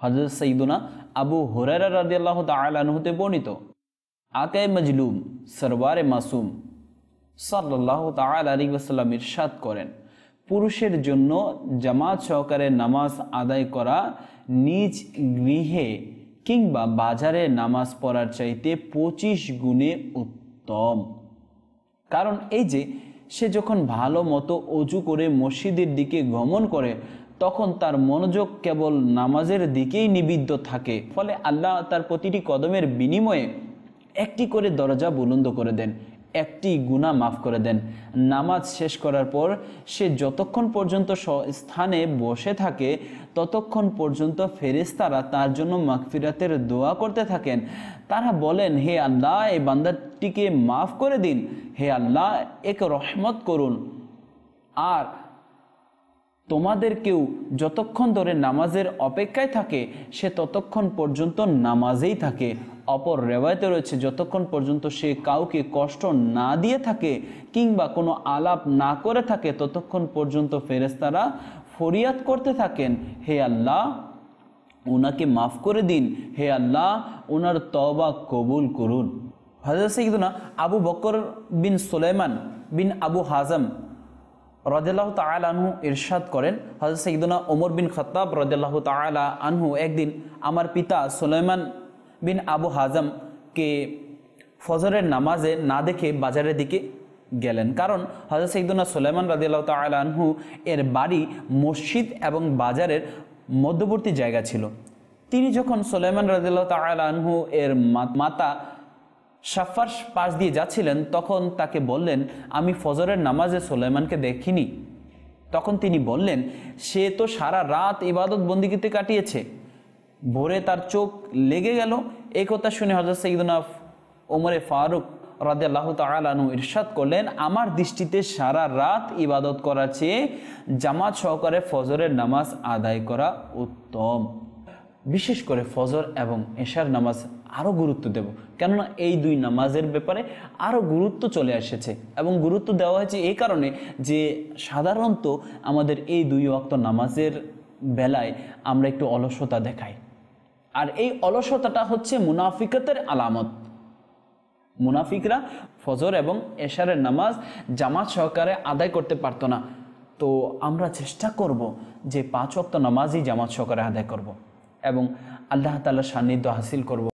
হযরত সাইয়্যিদুনা আবু হুরায়রা রাদিয়াল্লাহু তাআলা আনহু হতে বর্ণিত, আকায়ে মজলুম সরওয়ারে মাসুম সাল্লাল্লাহু তাআলা আলাইহি ওয়াসাল্লাম ইরশাদ করেন, পুরুষের জন্য জামাত সহকারে নামাজ আদায় করা নিজ গৃহে কিংবা বাজারে নামাজ পড়ার চাইতে 25 গুণে উত্তম। কারণ এই যে সে যখন ভালো মতো অজু করে মসজিদের দিকে গমন করে তখন তার মনোযোগ কেবল নামাজের দিকেই নিবিদ্ধ থাকে, ফলে আল্লাহ তার প্রতিটি কদমের বিনিময়ে একটি করে দরজা বুলন্দ করে দেন, একটি গুনাহ মাফ করে দেন। নামাজ শেষ করার পর সে যতক্ষণ পর্যন্ত স্থানে বসে থাকে ততক্ষণ পর্যন্ত ফেরেশতারা তার জন্য মাগফিরাতের দোয়া করতে থাকেন। তারা বলেন, হে আল্লাহ, এই বান্দাটিকে মাফ করে দিন, হে আল্লাহ একে রহমত করুন। আর তোমাদের কেউ যতক্ষণ ধরে নামাজের অপেক্ষায় থাকে সে ততক্ষণ পর্যন্ত নামাজেই থাকে। অপর রেওয়ায়েতে রয়েছে, যতক্ষণ পর্যন্ত সে কাউকে কষ্ট না দিয়ে থাকে কিংবা কোনো আলাপ না করে থাকে ততক্ষণ পর্যন্ত ফেরেশতারা ফরিয়াদ করতে থাকেন, হে আল্লাহ ওনাকে মাফ করে দিন, হে আল্লাহ ওনার তওবা কবুল করুন। হযরত সাইয়্যিদুনা আবু বকর বিন সুলাইমান বিন আবু হাজম রাদিয়াল্লাহু তাআলা আনহু ইরশাদ করেন, হযরত সাইয়্যিদুনা ওমর বিন খাত্তাব রাদিয়াল্লাহু তাআলা আনহু একদিন আমার পিতা সুলাইমান বিন আবু হাজমকে ফজরের নামাজে না দেখে বাজারের দিকে গেলেন। কারণ হযরত সাইয়্যিদুনা সুলাইমান রাদিয়াল্লাহু তাআলা আনহু এর বাড়ি মসজিদ এবং বাজারের মধ্যবর্তী জায়গা ছিল। তিনি যখন সুলাইমান রাদিয়াল্লাহু তাআলা আনহু এর মাতা সাফার পাশ দিয়ে যাচ্ছিলেন তখন তাকে বললেন, আমি ফজরের নামাজে সুলাইমানকে দেখিনি। তখন তিনি বললেন, সে তো সারা রাত ইবাদত বন্দিগিতে কাটিয়েছে, ভোরে তার চোখ লেগে গেল। এই কথা শুনে হযরত সাইয়্যিদুনা ওমরে ফারুক রাদিয়াল্লাহু তাআলা আনহু ইরশাদ করলেন, আমার দৃষ্টিতে সারা রাত ইবাদত করার চেয়ে জামাত সহকারে ফজরের নামাজ আদায় করা উত্তম। বিশেষ করে ফজর এবং এশার নামাজ আরও গুরুত্ব দেব, কেননা এই দুই নামাজের ব্যাপারে আরও গুরুত্ব চলে এসেছে এবং গুরুত্ব দেওয়া হয়েছে এই কারণে যে সাধারণত আমাদের এই দুই ওয়াক্ত নামাজের বেলায় আমরা একটু অলসতা দেখাই, আর এই অলসতাটা হচ্ছে মুনাফিকতের আলামত। মুনাফিকরা ফজর এবং এশারের নামাজ জামাত সহকারে আদায় করতে পারতো না। তো আমরা চেষ্টা করব যে 5 ওয়াক্ত নামাজই জামাত সহকারে আদায় করব এবং আল্লাহ তাআলার সান্নিধ্য হাসিল করব।